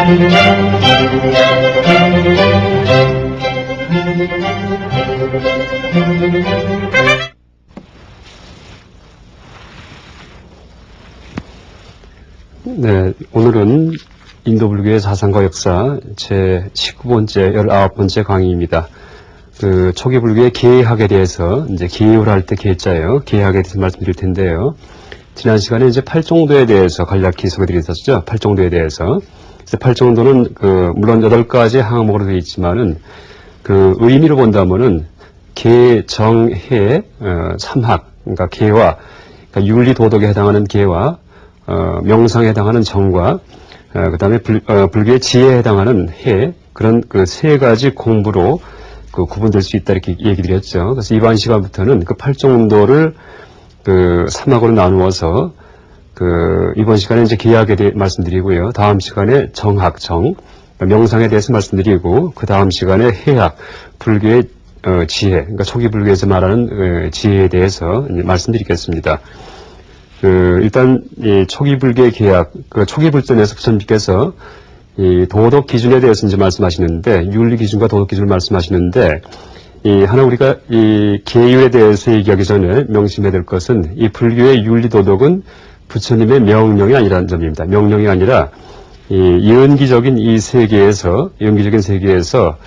네, 오늘은 인도 불교의 사상과 역사 제 19번째, 19번째 강의입니다. 초기 불교의 계학에 대해서, 이제 계율 할 때 계자예요. 계학에 대해서 말씀드릴 텐데요. 지난 시간에 이제 팔정도에 대해서 간략히 소개드렸었죠. 팔정도에 대해서. 그래서 팔정도는 물론 8가지 항목으로 되어 있지만은 의미로 본다면은 계, 정, 해, 삼학, 그러니까 계와, 그러니까 윤리 도덕에 해당하는 계와 명상에 해당하는 정과 그 다음에 불교의 지혜에 해당하는 해, 그런 세 가지 공부로 구분될 수 있다 이렇게 얘기 드렸죠. 그래서 이번 시간부터는 팔정도를 3학으로 나누어서 이번 시간에 이제 계학에 대해 말씀드리고요. 다음 시간에 정학, 정, 명상에 대해서 말씀드리고, 그 다음 시간에 해학, 불교의 지혜, 그러니까 초기 불교에서 말하는 지혜에 대해서 말씀드리겠습니다. 일단 이 초기 불교의 계약, 초기 불전에서 부처님께서 이 도덕 기준에 대해서 이제 말씀하시는데, 윤리 기준과 도덕 기준을 말씀하시는데, 하나 우리가 이 계율에 대해서 얘기하기 전에 명심해야 될 것은, 이 불교의 윤리 도덕은 부처님의 명령이 아니라는 점입니다. 명령이 아니라 이 연기적인 이 세계에서, 연기적인 세계에서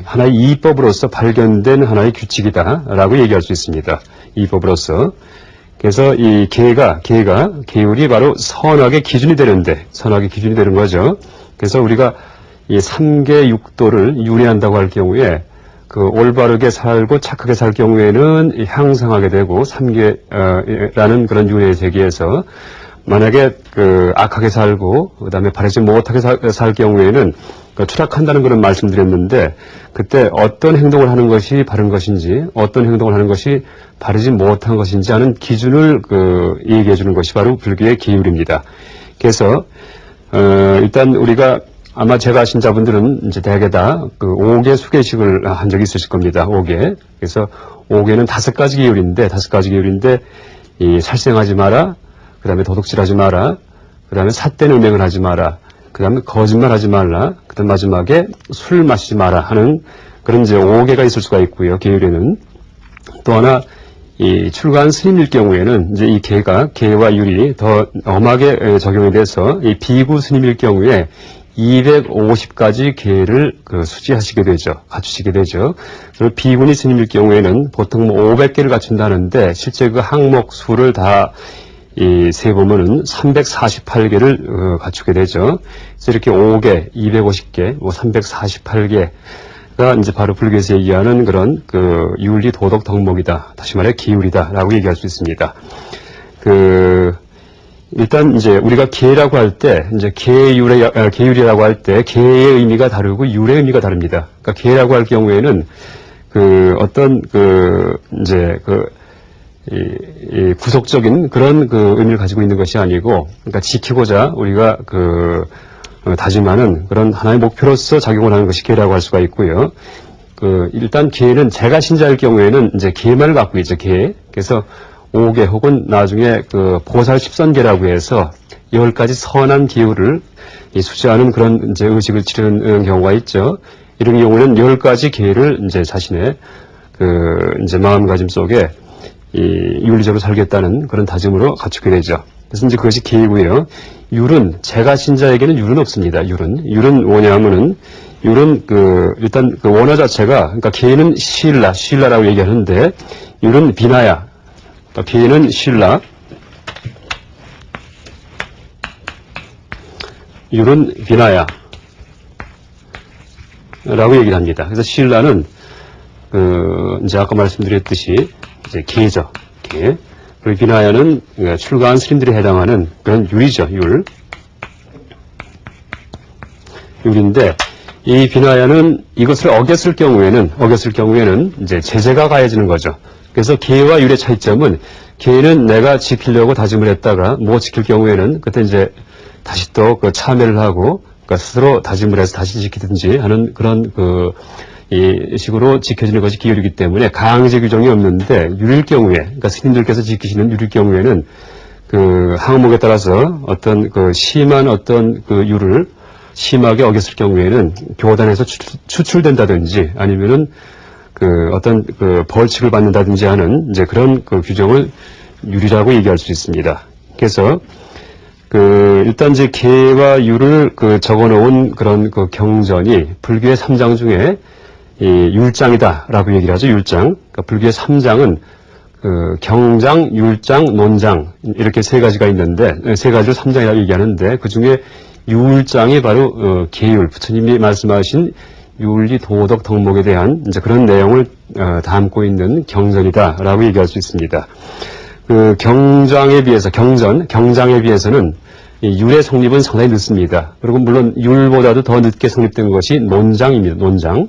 하나의 이법으로서 발견된 하나의 규칙이다라고 얘기할 수 있습니다. 이법으로서. 그래서 이 계율이 바로 선악의 기준이 되는데, 선악의 기준이 되는 거죠. 그래서 우리가 이 3계 6도를 유래한다고 할 경우에, 올바르게 살고 착하게 살 경우에는 향상하게 되고, 3계라는 그런 윤회의 세계에서, 만약에 악하게 살고, 그 다음에 바르지 못하게 살 경우에는 추락한다는 그런 말씀드렸는데, 그때 어떤 행동을 하는 것이 바른 것인지, 어떤 행동을 하는 것이 바르지 못한 것인지 하는 기준을 얘기해 주는 것이 바로 불교의 계율입니다. 그래서 일단 우리가 아마 제가 신자분들은 이제 대개 다 5개 수계식을 한 적이 있으실 겁니다. 5개. 그래서 5개는 5가지 계율인데 이 살생하지 마라, 그 다음에 도둑질하지 마라, 그 다음에 삿된 음행을 하지 마라, 그 다음에 거짓말하지 말라, 그 다음 마지막에 술 마시지 마라 하는 그런 이제 5개가 있을 수가 있고요. 계율에는 또 하나 이 출가한 스님일 경우에는 이제 이 계와 율이 더 엄하게 적용이 돼서 이 비구 스님일 경우에 250가지 계를 수지하시게 되죠. 갖추시게 되죠. 그리고 비구니 스님일 경우에는 보통 500개를 갖춘다는데 실제 항목 수를 다 세보면은 348개를 갖추게 되죠. 그래서 이렇게 5개, 250개, 348개가 이제 바로 불교에서 얘기하는 그런 윤리 도덕 덕목이다. 다시 말해 기율이다라고 얘기할 수 있습니다. 일단 이제 우리가 계라고 할 때 이제 계율이라고 할 때 계의 의미가 다르고 율의 의미가 다릅니다. 그러니까 계라고 할 경우에는 어떤 이제 이 구속적인 그런 의미를 가지고 있는 것이 아니고, 그러니까 지키고자 우리가 다짐하는 그런 하나의 목표로서 작용을 하는 것이 계라고 할 수가 있고요. 일단 계는 제가 신자일 경우에는 이제 계만을 갖고 있죠, 계. 그래서 5개 혹은 나중에 보살 십선계라고 해서 10가지 선한 계율을 수지하는 그런 이제 의식을 치르는 경우가 있죠. 이런 경우는 10가지 계를 이제 자신의 이제 마음가짐 속에 윤리적으로 살겠다는 그런 다짐으로 갖추게 되죠. 그래서 이제 그것이 계이고요. 율은, 제가 신자에게는 율은 없습니다. 율은 뭐냐면은, 율은 일단 원어 자체가, 그러니까 계는 신라라고 얘기하는데, 율은 비나야. 그러니까 계는 신라. 율은 비나야. 라고 얘기를 합니다. 그래서 신라는, 이제 아까 말씀드렸듯이, 이제 계죠. 계. 그리고 비나야는 출가한 스님들에 해당하는 그런 율이죠. 율인데 이 비나야는 이것을 어겼을 경우에는 이제 제재가 가해지는 거죠. 그래서 계와 율의 차이점은 계는 내가 지키려고 다짐을 했다가 못 지킬 경우에는 그때 이제 다시 또 참여를 하고 그러니까 스스로 다짐을 해서 다시 지키든지 하는 그런 이 식으로 지켜지는 것이 기율이기 때문에 강제 규정이 없는데 율일 경우에, 그러니까 스님들께서 지키시는 율일 경우에는 항목에 따라서 어떤 심한 어떤 율을 심하게 어겼을 경우에는 교단에서 추출된다든지 아니면은 어떤 벌칙을 받는다든지 하는 이제 그런 규정을 율이라고 얘기할 수 있습니다. 그래서 일단 이제 계와 율을 적어놓은 그런 경전이 불교의 3장 중에 이 율장이다라고 얘기를 하죠. 율장. 그러니까 불교의 3장은 경장, 율장, 논장 이렇게 세 가지가 있는데 세 가지를 3장이라고 얘기하는데 그 중에 율장이 바로 계율, 부처님이 말씀하신 윤리, 도덕, 덕목에 대한 이제 그런 내용을 담고 있는 경전이다라고 얘기할 수 있습니다. 경장에 비해서 경장에 비해서는 이 율의 성립은 상당히 늦습니다. 그리고 물론 율보다도 더 늦게 성립된 것이 논장입니다. 논장.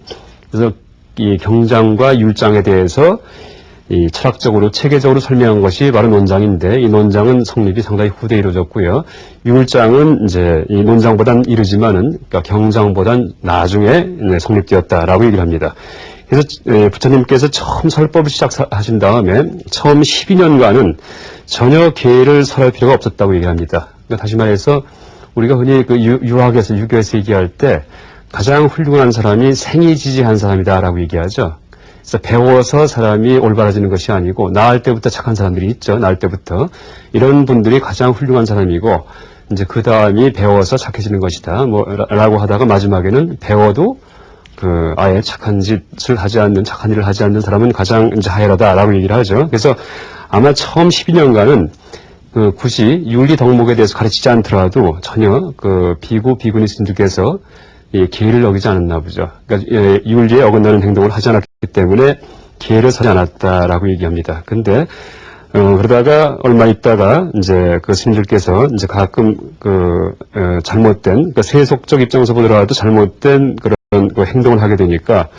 그래서 이 경장과 율장에 대해서 이 철학적으로 체계적으로 설명한 것이 바로 논장인데 이 논장은 성립이 상당히 후대에 이루어졌고요. 율장은 이제 이 논장보단 이르지만은 그러니까 경장보단 나중에 성립되었다라고 얘기를 합니다. 그래서 부처님께서 처음 설법을 시작하신 다음에 처음 12년간은 전혀 계를 설할 필요가 없었다고 얘기합니다. 그러니까 다시 말해서 우리가 흔히 유학에서 유교에서 얘기할 때 가장 훌륭한 사람이 생이지지한 사람이다라고 얘기하죠. 그래서 배워서 사람이 올바라지는 것이 아니고 나을 때부터 착한 사람들이 있죠. 나을 때부터 이런 분들이 가장 훌륭한 사람이고 이제 그 다음이 배워서 착해지는 것이다. 라고 하다가 마지막에는 배워도 아예 착한 짓을 하지 않는 착한 일을 하지 않는 사람은 가장 이제 하야라다라고 얘기를 하죠. 그래서 아마 처음 12년간은 굳이 윤리 덕목에 대해서 가르치지 않더라도 전혀 비구 비구니 스님들께서 계를 어기지 않았나 보죠. 그러니까 윤리에 어긋나는 행동을 하지 않았기 때문에 계를 서지 않았다라고 얘기합니다. 근데 그러다가 얼마 있다가 이제 스님들께서 이제 가끔 잘못된 세속적 입장에서 보더라도 잘못된 그런 행동을 하게 되니까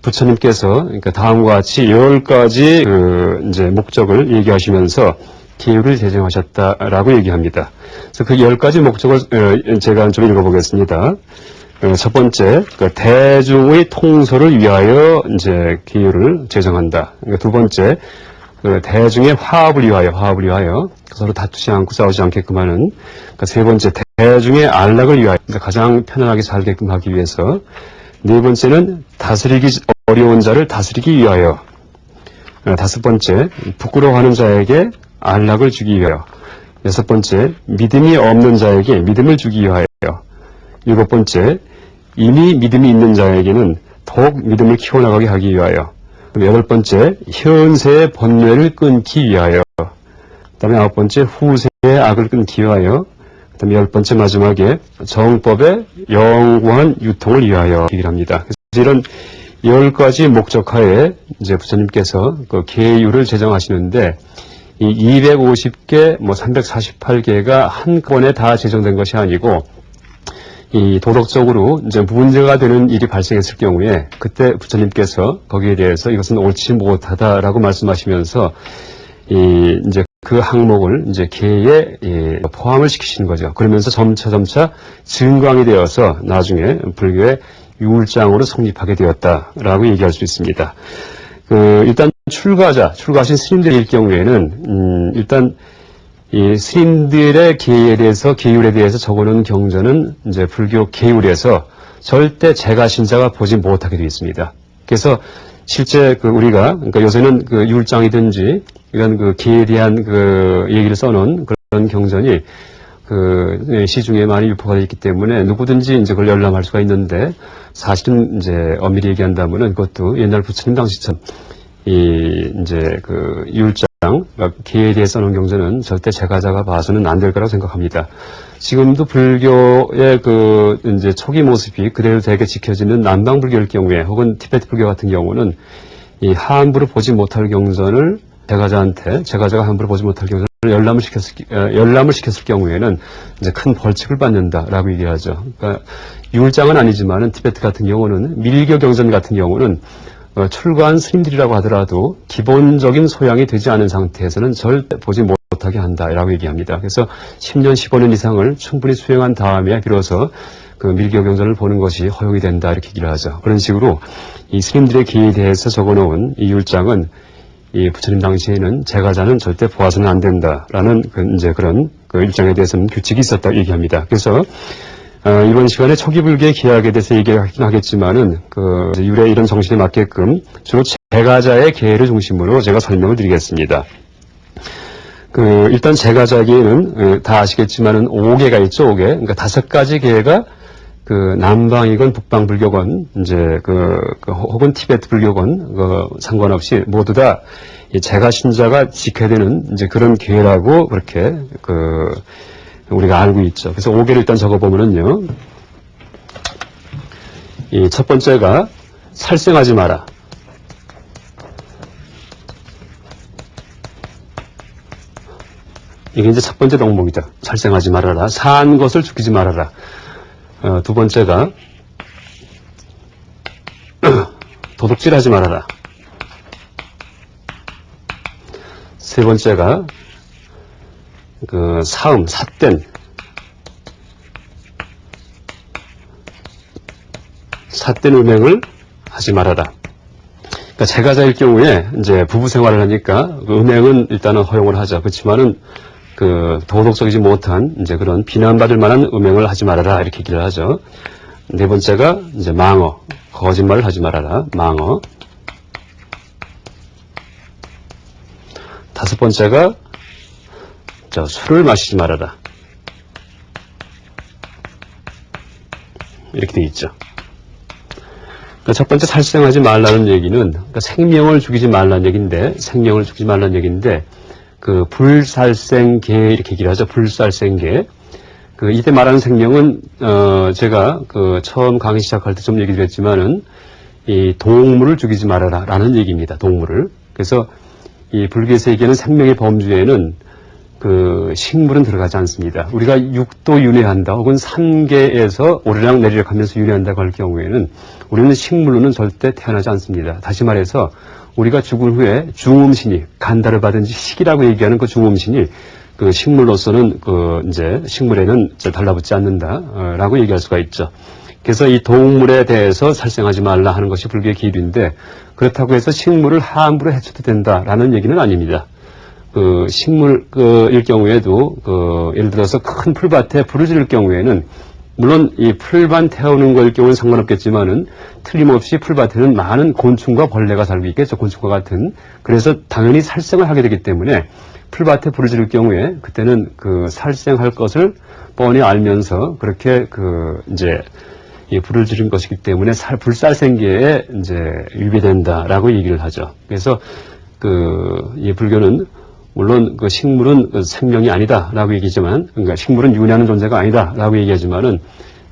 부처님께서 그러니까 다음과 같이 10가지 이제 목적을 얘기하시면서 계율을 제정하셨다라고 얘기합니다. 그래서 그 10가지 목적을 제가 좀 읽어보겠습니다. 첫 번째, 대중의 통솔을 위하여 이제 계율을 제정한다. 그러니까 두 번째, 대중의 화합을 위하여 서로 다투지 않고 싸우지 않게끔 하는. 그러니까 세 번째, 대중의 안락을 위하여 그러니까 가장 편안하게 살게끔 하기 위해서. 네 번째는 다스리기 어려운 자를 다스리기 위하여. 다섯 번째, 부끄러워하는 자에게 안락을 주기 위하여. 여섯 번째, 믿음이 없는 자에게 믿음을 주기 위하여. 일곱 번째, 이미 믿음이 있는 자에게는 더욱 믿음을 키워나가게 하기 위하여. 여덟 번째, 현세의 번뇌를 끊기 위하여. 그 다음에 아홉 번째, 후세의 악을 끊기 위하여. 그 다음에 열 번째 마지막에 정법의 영구한 유통을 위하여 얘기를 합니다. 그래서 이런 10가지 목적하에 이제 부처님께서 계율을 제정하시는데 이 250개, 348개가 한꺼번에 다 제정된 것이 아니고 이 도덕적으로 이제 문제가 되는 일이 발생했을 경우에 그때 부처님께서 거기에 대해서 이것은 옳지 못하다라고 말씀하시면서 이제 그 항목을 이제 계에 포함을 시키시는 거죠. 그러면서 점차 증광이 되어서 나중에 불교의 율장으로 성립하게 되었다라고 얘기할 수 있습니다. 일단 출가하신 스님들일 경우에는 일단 이 스님들의 계율에 대해서 적어놓은 경전은 이제 불교 계율에서 절대 제가 신자가 보지 못하게 되어 있습니다. 그래서 실제 우리가 그러니까 요새는 율장이든지 이런 계에 대한 얘기를 써놓은 그런 경전이 시중에 많이 유포가 되어 있기 때문에 누구든지 이제 그걸 열람할 수가 있는데 사실은 이제 엄밀히 얘기한다면은 그것도 옛날 부처님 당시처럼 이제 율장 그러니까 계에 대해서 써놓은 경전은 절대 제가자가 봐서는 안 될 거라고 생각합니다. 지금도 불교의 이제 초기 모습이 그대로 되게 지켜지는 남방불교일 경우에 혹은 티베트 불교 같은 경우는 이 함부로 보지 못할 경전을 제가자가 함부로 보지 못할 경전을 열람을 시켰을 경우에는 이제 큰 벌칙을 받는다라고 얘기하죠. 그러니까 율장은 아니지만은 티베트 같은 경우는 밀교 경전 같은 경우는 출가한 스님들이라고 하더라도 기본적인 소양이 되지 않은 상태에서는 절대 보지 못하게 한다라고 얘기합니다. 그래서 10년, 15년 이상을 충분히 수행한 다음에 비로소 밀교 경전을 보는 것이 허용이 된다 이렇게 얘기를 하죠. 그런 식으로 이 스님들의 계에 대해서 적어놓은 이 율장은 이 부처님 당시에는 제가자는 절대 보아서는 안 된다라는 이제 그런 율장에 대해서는 규칙이 있었다고 얘기합니다. 그래서 이번 시간에 초기 불교의 계약에 대해서 얘기하긴 하겠지만은, 유래 이런 정신에 맞게끔 주로 제가자의 계를 중심으로 제가 설명을 드리겠습니다. 일단 제가자계에는, 다 아시겠지만은 5개가 있죠, 5개. 그러니까 5가지 계가 남방이건 북방 불교건, 이제 혹은 티베트 불교건, 상관없이 모두 다 이 제가 신자가 지켜야 되는 이제 그런 계라고 그렇게, 우리가 알고 있죠. 그래서 5개를 일단 적어보면은요, 이 첫 번째가 살생하지 마라. 이게 이제 첫 번째 덕목이죠. 살생하지 말아라. 산 것을 죽이지 말아라. 두 번째가 도둑질하지 말아라. 세 번째가 사음, 삿된 음행을 하지 말아라. 그러니까 제가자일 경우에 이제 부부 생활을 하니까 음행은 일단은 허용을 하죠. 그렇지만은 도덕적이지 못한 이제 그런 비난받을 만한 음행을 하지 말아라 이렇게 얘기를 하죠. 네 번째가 이제 망어, 거짓말을 하지 말아라. 망어. 다섯 번째가 술을 마시지 말아라. 이렇게 되어 있죠. 첫 번째 살생하지 말라는 얘기는 생명을 죽이지 말라는 얘기인데, 생명을 죽이지 말라는 얘기인데, 불살생계 이렇게 얘기를 하죠. 불살생계. 이때 말하는 생명은 제가 처음 강의 시작할 때 좀 얘기 드렸지만은 이 동물을 죽이지 말아라라는 얘기입니다. 동물을. 그래서 이 불교 세계는 생명의 범주에는 식물은 들어가지 않습니다. 우리가 육도 윤회한다 혹은 산계에서 오르락 내리락 하면서 윤회한다고 할 경우에는 우리는 식물로는 절대 태어나지 않습니다. 다시 말해서 우리가 죽을 후에 중음신이 간다를 받은지 식이라고 얘기하는 그 중음신이 식물로서는 이제 식물에는 달라붙지 않는다라고 얘기할 수가 있죠. 그래서 이 동물에 대해서 살생하지 말라 하는 것이 불교의 기류인데, 그렇다고 해서 식물을 함부로 해쳐도 된다라는 얘기는 아닙니다. 식물일 경우에도 예를 들어서 큰 풀밭에 불을 지를 경우에는 물론 이 풀만 태우는 거일 경우는 상관없겠지만은 틀림없이 풀밭에는 많은 곤충과 벌레가 살고 있겠죠. 곤충과 같은. 그래서 당연히 살생을 하게 되기 때문에 풀밭에 불을 지를 경우에 그때는 살생할 것을 뻔히 알면서 그렇게 이제 이 불을 지른 것이기 때문에 불살생계에 이제 위배된다라고 얘기를 하죠. 그래서 이 불교는 물론 식물은 생명이 아니다라고 얘기하지만, 그러니까 식물은 윤회하는 존재가 아니다라고 얘기하지만은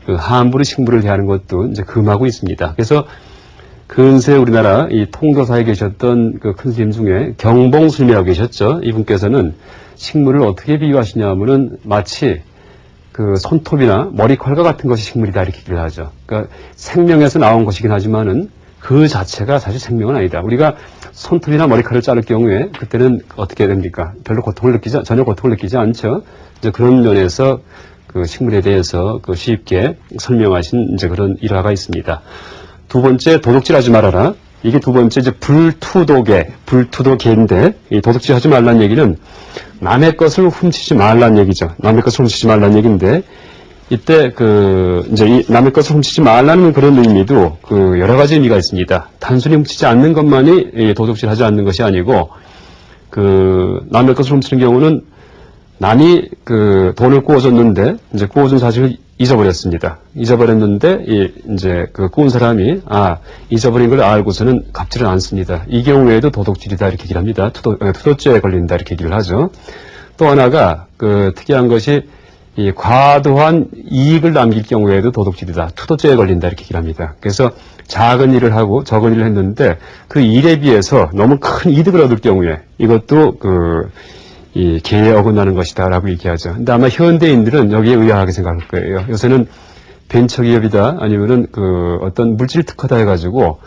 함부로 식물을 대하는 것도 이제 금하고 있습니다. 그래서 근세 우리나라 이 통도사에 계셨던 큰 스님 중에 경봉스님이라고 계셨죠. 이분께서는 식물을 어떻게 비유하시냐면은 마치 손톱이나 머리칼과 같은 것이 식물이다 이렇게 얘기를 하죠. 그러니까 생명에서 나온 것이긴 하지만은 그 자체가 사실 생명은 아니다. 우리가 손톱이나 머리칼을 자를 경우에 그때는 어떻게 됩니까? 별로 전혀 고통을 느끼지 않죠. 이제 그런 면에서 식물에 대해서 쉽게 설명하신 이제 그런 일화가 있습니다. 두 번째, 도둑질하지 말아라. 이게 두 번째 이제 불투도계인데, 이 도둑질하지 말라는 얘기는 남의 것을 훔치지 말라는 얘기죠. 남의 것을 훔치지 말라는 얘기인데, 이때 이제 이 남의 것을 훔치지 말라는 그런 의미도 여러 가지 의미가 있습니다. 단순히 훔치지 않는 것만이 도둑질하지 않는 것이 아니고, 남의 것을 훔치는 경우는 남이 돈을 꾸어줬는데 이제 꾸어준 사실을 잊어버렸습니다. 잊어버렸는데 이제 꾸은 사람이 잊어버린 걸 알고서는 갚지를 않습니다. 이 경우에도 도둑질이다 이렇게 얘기를 합니다. 투도죄에 걸린다 이렇게 얘기를 하죠. 또 하나가 특이한 것이 이 과도한 이익을 남길 경우에도 도둑질이다. 투도죄에 걸린다 이렇게 얘기를 합니다. 그래서 작은 일을 하고 적은 일을 했는데 그 일에 비해서 너무 큰 이득을 얻을 경우에 이것도 이 계에 어긋나는 것이다라고 얘기하죠. 근데 아마 현대인들은 여기에 의아하게 생각할 거예요. 요새는 벤처기업이다 아니면은 어떤 물질 특허다 해가지고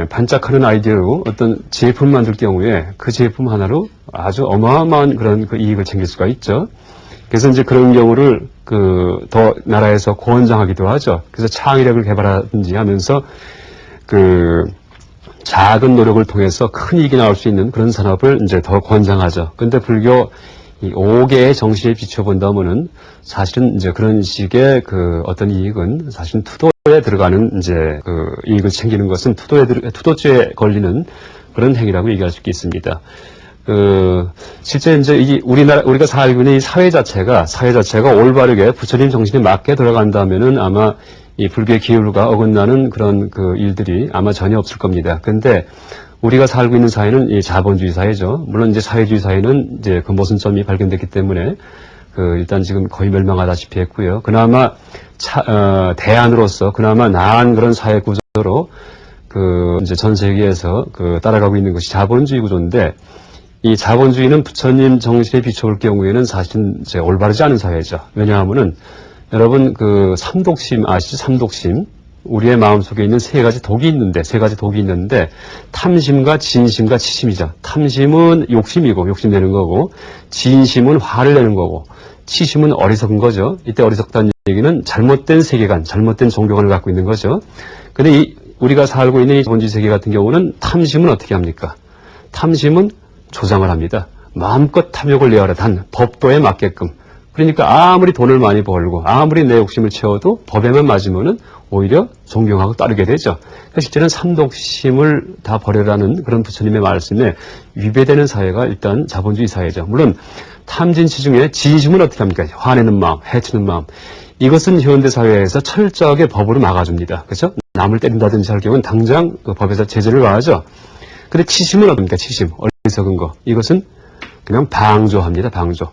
반짝하는 아이디어로 어떤 제품 만들 경우에 그 제품 하나로 아주 어마어마한 그런 이익을 챙길 수가 있죠. 그래서 이제 그런 경우를 더 나라에서 권장하기도 하죠. 그래서 창의력을 개발하든지 하면서 작은 노력을 통해서 큰 이익이 나올 수 있는 그런 산업을 이제 더 권장하죠. 근데 불교 이 5개의 정신에 비춰본다면은 사실은 이제 그런 식의 그 어떤 이익은 사실은 투도에 들어가는 이제 그 이익을 챙기는 것은 투도죄에 걸리는 그런 행위라고 얘기할 수 있겠습니다. 실제 이제 우리가 살고 있는 이 사회 자체가 올바르게 부처님 정신에 맞게 돌아간다면은 아마 이 불교의 기율과 어긋나는 그런 그 일들이 아마 전혀 없을 겁니다. 근데 우리가 살고 있는 사회는 이 자본주의 사회죠. 물론 이제 사회주의 사회는 이제 그 모순점이 발견됐기 때문에 일단 지금 거의 멸망하다시피 했고요. 그나마 대안으로서 그나마 나은 그런 사회 구조로 이제 전 세계에서 따라가고 있는 것이 자본주의 구조인데, 이 자본주의는 부처님 정신에 비춰볼 경우에는 사실은 이제 올바르지 않은 사회죠. 왜냐하면은 여러분 삼독심 아시죠? 삼독심. 우리의 마음속에 있는 세 가지 독이 있는데 탐심과 진심과 치심이죠. 탐심은 욕심이고 욕심내는 거고, 진심은 화를 내는 거고, 치심은 어리석은 거죠. 이때 어리석다는 얘기는 잘못된 세계관, 잘못된 종교관을 갖고 있는 거죠. 근데 우리가 살고 있는 이 자본주의 세계 같은 경우는 탐심은 어떻게 합니까? 탐심은 조장을 합니다. 마음껏 탐욕을 내어라. 단 법도에 맞게끔. 그러니까 아무리 돈을 많이 벌고 아무리 내 욕심을 채워도 법에만 맞으면은 오히려 존경하고 따르게 되죠. 그러니까 실제는 삼독심을 다 버려라는 그런 부처님의 말씀에 위배되는 사회가 일단 자본주의 사회죠. 물론 탐진치 중에 진심은 어떻게 합니까? 화내는 마음, 해치는 마음. 이것은 현대 사회에서 철저하게 법으로 막아줍니다. 그렇죠? 남을 때린다든지 할 경우는 당장 법에서 제재를 가하죠. 근데 치심은 어떻습니까? 치심, 어리석은 거. 이것은 그냥 방조합니다. 방조.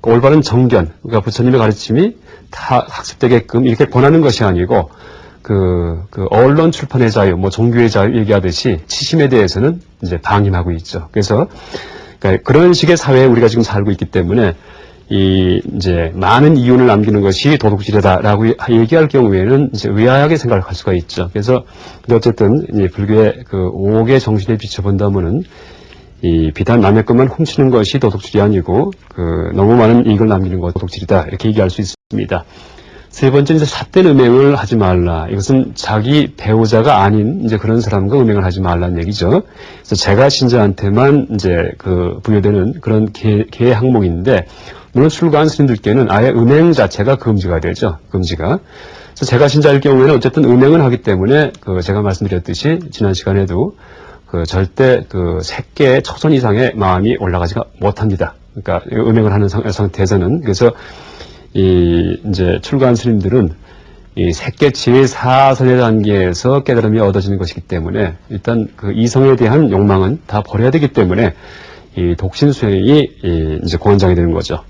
올바른 정견, 그러니까 부처님의 가르침이 다 학습되게끔 이렇게 권하는 것이 아니고, 언론 출판의 자유, 종교의 자유 얘기하듯이 치심에 대해서는 이제 방임하고 있죠. 그래서, 그러니까 그런 식의 사회에 우리가 지금 살고 있기 때문에, 이제 많은 이윤을 남기는 것이 도덕질이다라고 얘기할 경우에는 이제 의아하게 생각할 수가 있죠. 그래서, 어쨌든, 불교의 5개 정신에 비춰본다면은, 비단 남의 것만 훔치는 것이 도둑질이 아니고, 너무 많은 이익을 남기는 것이 도둑질이다. 이렇게 얘기할 수 있습니다. 세 번째는 이제 삿된 음행을 하지 말라. 이것은 자기 배우자가 아닌 이제 그런 사람과 음행을 하지 말라는 얘기죠. 그래서 제가 신자한테만 이제 부여되는 그런 계 항목인데, 물론 출가한 스님들께는 아예 음행 자체가 금지가 되죠. 금지가. 그래서 제가 신자일 경우에는 어쨌든 음행을 하기 때문에 제가 말씀드렸듯이 지난 시간에도 절대 새끼의 초선 이상의 마음이 올라가지가 못합니다. 그러니까 음행을 하는 상태에서는. 그래서 이제 출가한 스님들은 새끼 제4선의 단계에서 깨달음이 얻어지는 것이기 때문에 일단 이성에 대한 욕망은 다 버려야 되기 때문에 이 독신 수행이 이제 권장이 되는 거죠.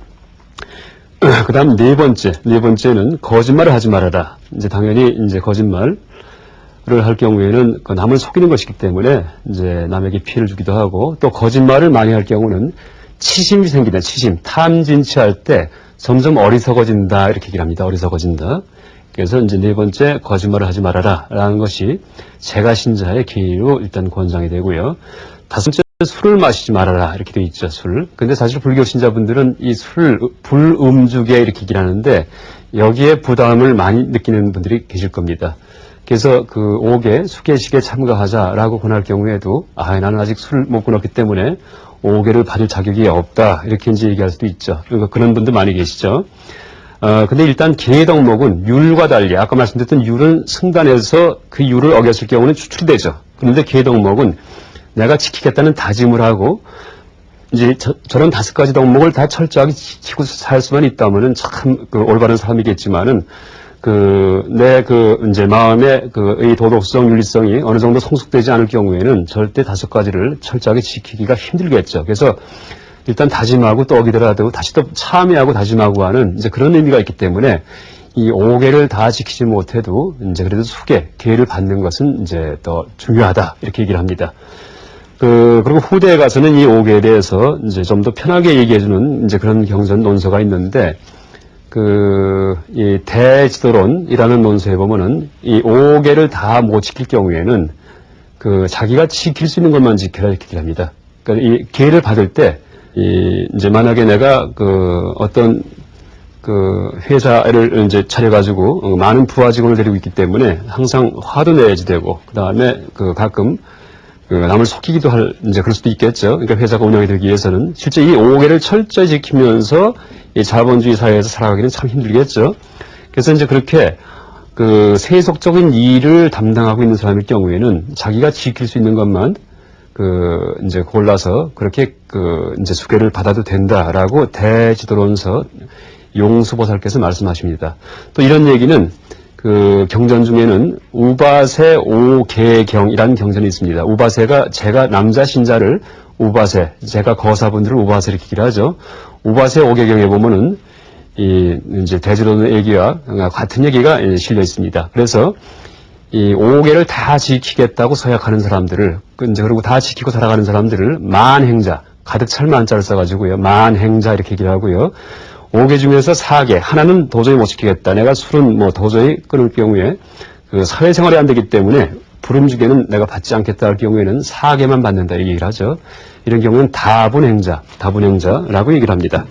그 다음 네 번째는 거짓말을 하지 말아라. 이제 당연히 이제 거짓말 를 할 경우에는 남을 속이는 것이기 때문에 이제 남에게 피해를 주기도 하고, 또 거짓말을 많이 할 경우는 치심이 생긴다. 치심, 탐진치할 때 점점 어리석어진다 이렇게 얘기를 합니다. 어리석어진다. 그래서 이제 네 번째 거짓말을 하지 말아라라는 것이 제가 신자의 기로 일단 권장이 되고요. 다섯 번째 술을 마시지 말아라 이렇게 되어 있죠. 술. 근데 사실 불교 신자분들은 이 술 불음주계 이렇게 얘기를 하는데 여기에 부담을 많이 느끼는 분들이 계실 겁니다. 그래서 5개 수계식에 참가하자라고 권할 경우에도 나는 아직 술 못 끊었기 때문에 5개를 받을 자격이 없다 이렇게 이제 얘기할 수도 있죠. 그러니까 그런 분도 많이 계시죠. 근데 일단 계덕목은 율과 달리 아까 말씀드렸던 율은 승단에서 그 율을 어겼을 경우는 추출되죠. 그런데 계덕목은 내가 지키겠다는 다짐을 하고 이제 저런 5가지 덕목을 다 철저하게 지키고 살 수만 있다면은 참 올바른 사람이겠지만은 이제 마음의 이 도덕성, 윤리성이 어느 정도 성숙되지 않을 경우에는 절대 5가지를 철저하게 지키기가 힘들겠죠. 그래서 일단 다짐하고 또 어기더라도 다시 또 참여하고 다짐하고 하는 이제 그런 의미가 있기 때문에 이 5개를 다 지키지 못해도 이제 그래도 수계, 기회를 받는 것은 이제 더 중요하다. 이렇게 얘기를 합니다. 그리고 후대에 가서는 이 5개에 대해서 이제 좀 더 편하게 얘기해주는 이제 그런 경전 논서가 있는데, 이 대지도론이라는 논서에 보면은 이 5개를 다 못 지킬 경우에는 자기가 지킬 수 있는 것만 지켜라 이렇게 얘기를 합니다. 그러니까 이 기회를 받을 때, 이제 만약에 내가 어떤 회사를 이제 차려가지고 많은 부하 직원을 데리고 있기 때문에 항상 화도 내야지 되고, 그 다음에 가끔 남을 속이기도 이제 그럴 수도 있겠죠. 그러니까 회사가 운영이 되기 위해서는 실제 이 5개를 철저히 지키면서 이 자본주의 사회에서 살아가기는 참 힘들겠죠. 그래서 이제 그렇게 세속적인 일을 담당하고 있는 사람일 경우에는 자기가 지킬 수 있는 것만 이제 골라서 그렇게 이제 수계를 받아도 된다라고 대지도론서 용수보살께서 말씀하십니다. 또 이런 얘기는 경전 중에는 우바세 오계경이라는 경전이 있습니다. 우바세가 제가 남자 신자를 우바세, 제가 거사분들을 우바세 이렇게 얘기를 하죠. 우바세 오계경에 보면은 이제 대지론의 얘기와 같은 얘기가 실려 있습니다. 그래서 이 5개를 다 지키겠다고 서약하는 사람들을, 이제 그리고 다 지키고 살아가는 사람들을 만행자, 가득 찰 만자를 써가지고요. 만행자 이렇게 얘기를 하고요. 5개 중에서 4개, 하나는 도저히 못 지키겠다. 내가 술은 뭐 도저히 끊을 경우에 사회생활이 안 되기 때문에 부름주게는 내가 받지 않겠다 할 경우에는 4개만 받는다 이 얘기를 하죠. 이런 경우는 다분행자라고 얘기를 합니다.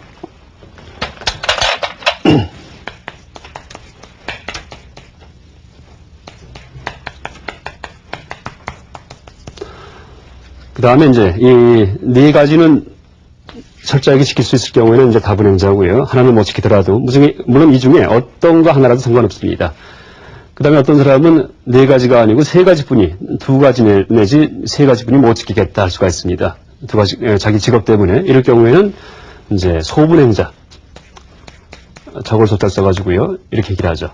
그 다음에 이제 이 네 가지는 철저하게 지킬 수 있을 경우에는 이제 다분행자고요. 하나는 못 지키더라도, 물론 이 중에 어떤 거 하나라도 상관없습니다. 그 다음에 어떤 사람은 네 가지가 아니고 세 가지뿐이, 두 가지 내지 세 가지뿐이 못 지키겠다 할 수가 있습니다. 두 가지, 자기 직업 때문에. 이럴 경우에는 이제 소분행자. 저걸 소자 써가지고요. 이렇게 얘기를 하죠.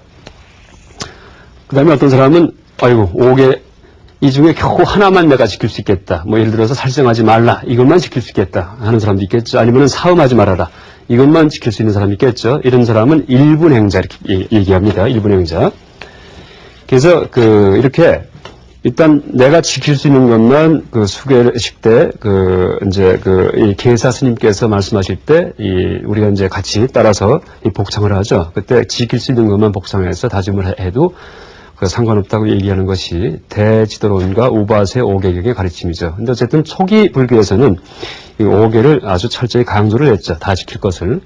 그 다음에 어떤 사람은, 아이고, 5개, 이 중에 겨우 하나만 내가 지킬 수 있겠다. 뭐 예를 들어서 살생하지 말라. 이것만 지킬 수 있겠다 하는 사람도 있겠죠. 아니면은 사음하지 말아라. 이것만 지킬 수 있는 사람이 있겠죠. 이런 사람은 일분행자 이렇게 얘기합니다. 일분행자. 그래서 이렇게 일단 내가 지킬 수 있는 것만 수계식 때 이제 이 계사 스님께서 말씀하실 때 우리가 이제 같이 따라서 복창을 하죠. 그때 지킬 수 있는 것만 복창해서 다짐을 해도 상관없다고 얘기하는 것이 대지도론과 우바세 5계경의 가르침이죠. 근데 어쨌든 초기 불교에서는 이 5계를 아주 철저히 강조를 했죠. 다 지킬 것을.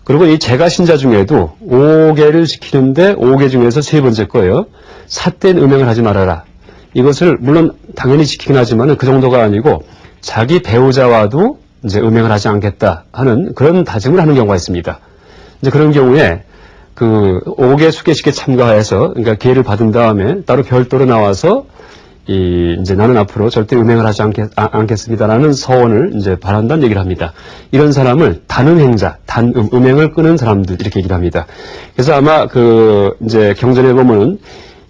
그리고 이 제가 신자 중에도 5계를 지키는데 5계 중에서 세 번째 거예요. 삿된 음행을 하지 말아라. 이것을 물론 당연히 지키긴 하지만 그 정도가 아니고 자기 배우자와도 이제 음행을 하지 않겠다 하는 그런 다짐을 하는 경우가 있습니다. 이제 그런 경우에 5개 수계식에 참가해서, 그러니까 기회를 받은 다음에 따로 별도로 나와서, 이제 나는 앞으로 절대 음행을 하지 않겠습니다라는 서원을 이제 바란다는 얘기를 합니다. 이런 사람을 단음행자, 음행을 끄는 사람들, 이렇게 얘기를 합니다. 그래서 아마 이제 경전에 보면은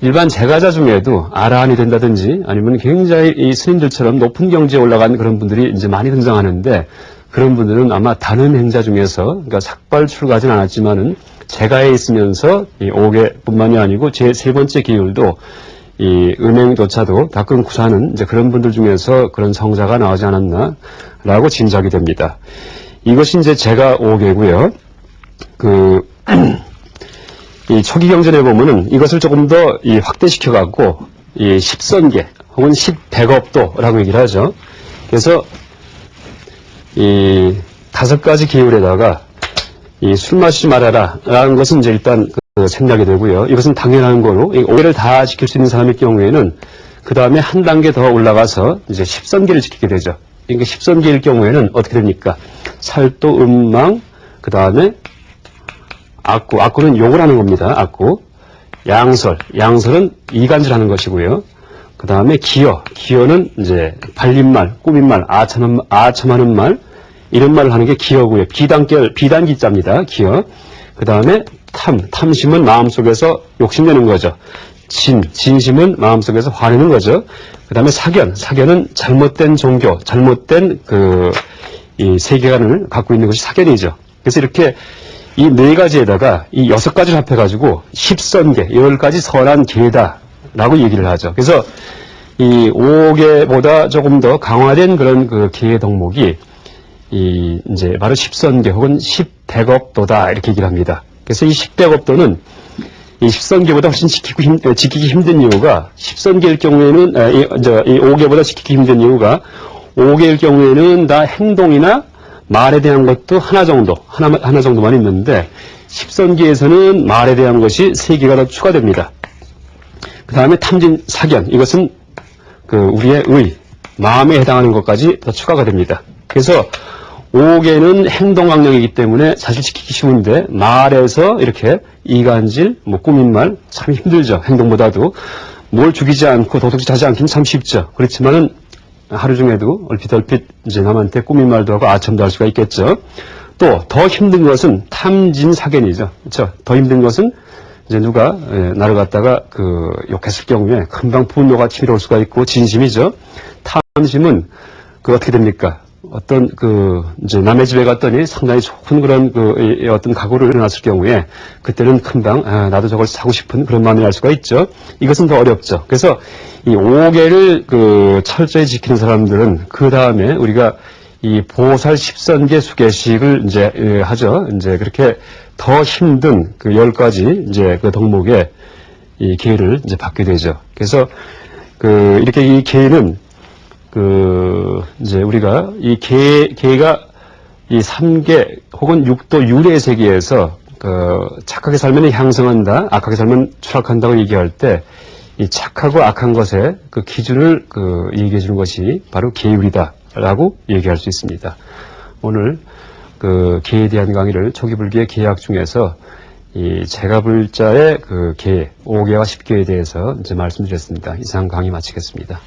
일반 제가자 중에도 아라한이 된다든지 아니면 굉장히 이 스님들처럼 높은 경지에 올라간 그런 분들이 이제 많이 등장하는데 그런 분들은 아마 단음행자 중에서, 그러니까 삭발 출가하진 않았지만은 제가에 있으면서 이 5개뿐만이 아니고 제 세 번째 기율도 이 음행조차도 다 끊고 사는 이제 그런 분들 중에서 그런 성자가 나오지 않았나라고 짐작이 됩니다. 이것이 이제 제가 5개고요. 이 초기 경전에 보면은 이것을 조금 더 확대시켜갖고 이 10선계 혹은 10백업도라고 얘기를 하죠. 그래서 이 5가지 기율에다가 이 술 마시지 말아라 라는 것은 이제 일단 생략이 되고요. 이것은 당연한 거로 이 5개를 다 지킬 수 있는 사람일 경우에는 그 다음에 한 단계 더 올라가서 이제 10선계를 지키게 되죠. 그러니까 10선계일 경우에는 어떻게 됩니까? 살도, 음망, 그 다음에 악구, 악구는 욕을 하는 겁니다. 악구, 양설, 양설은 이간질하는 것이고요. 그 다음에 기여, 기여는 이제 발림말, 꾸민말, 아첨하는 말, 이런 말을 하는 게 기여고요. 비단기자입니다. 기여. 그 다음에 탐심은 마음속에서 욕심내는 거죠. 진심은 마음속에서 화내는 거죠. 그 다음에 사견은 잘못된 종교, 잘못된 이 세계관을 갖고 있는 것이 사견이죠. 그래서 이렇게 이 네 가지에다가 이 6가지를 합해가지고 10선계, 10가지 선한 계다라고 얘기를 하죠. 그래서 이 5개보다 조금 더 강화된 그런 계의 덕목이 이제 바로 10선계 혹은 10백업도다 이렇게 얘기를 합니다. 그래서 이 10백업도는 이 10선계보다 훨씬 지키기 힘든 이유가 10선계일 경우에는 이 5개보다 지키기 힘든 이유가 5개일 경우에는 다 행동이나 말에 대한 것도 하나 정도만 있는데 10선계에서는 말에 대한 것이 3개가 더 추가됩니다. 그 다음에 탐진 사견, 이것은 우리의 마음에 해당하는 것까지 더 추가가 됩니다. 그래서 5개는 행동 강령이기 때문에 사실 지키기 쉬운데 말에서 이렇게 이간질, 꾸민말 참 힘들죠. 행동보다도 뭘 죽이지 않고 도둑질하지 않기는 참 쉽죠. 그렇지만은 하루 중에도 얼핏 이제 남한테 꾸민말도 하고 아첨도 할 수가 있겠죠. 또 더 힘든 것은 탐진사견이죠. 그렇죠? 더 힘든 것은 이제 누가 나를 갖다가 욕했을 경우에 금방 분노가 치밀어올 수가 있고 진심이죠. 탐심은 어떻게 됩니까? 어떤 이제 남의 집에 갔더니 상당히 좋은 그런 어떤 가구를 일어났을 경우에 그때는 금방 나도 저걸 사고 싶은 그런 마음이 날 수가 있죠. 이것은 더 어렵죠. 그래서 이 5개를 철저히 지키는 사람들은 그 다음에 우리가 이 보살 10선계 수계식을 이제 하죠. 이제 그렇게 더 힘든 10가지 이제 덕목의 이 기회를 이제 받게 되죠. 그래서 이렇게 이 기회는 이제 우리가 이 개가 이 3계 혹은 6도 유래 세계에서 착하게 살면 향상한다, 악하게 살면 추락한다고 얘기할 때 이 착하고 악한 것의 기준을 얘기해 주는 것이 바로 계율이다라고 얘기할 수 있습니다. 오늘 계에 대한 강의를 초기불교의 계약 중에서 이 제가불자의 계, 5계와 10계에 대해서 이제 말씀드렸습니다. 이상 강의 마치겠습니다.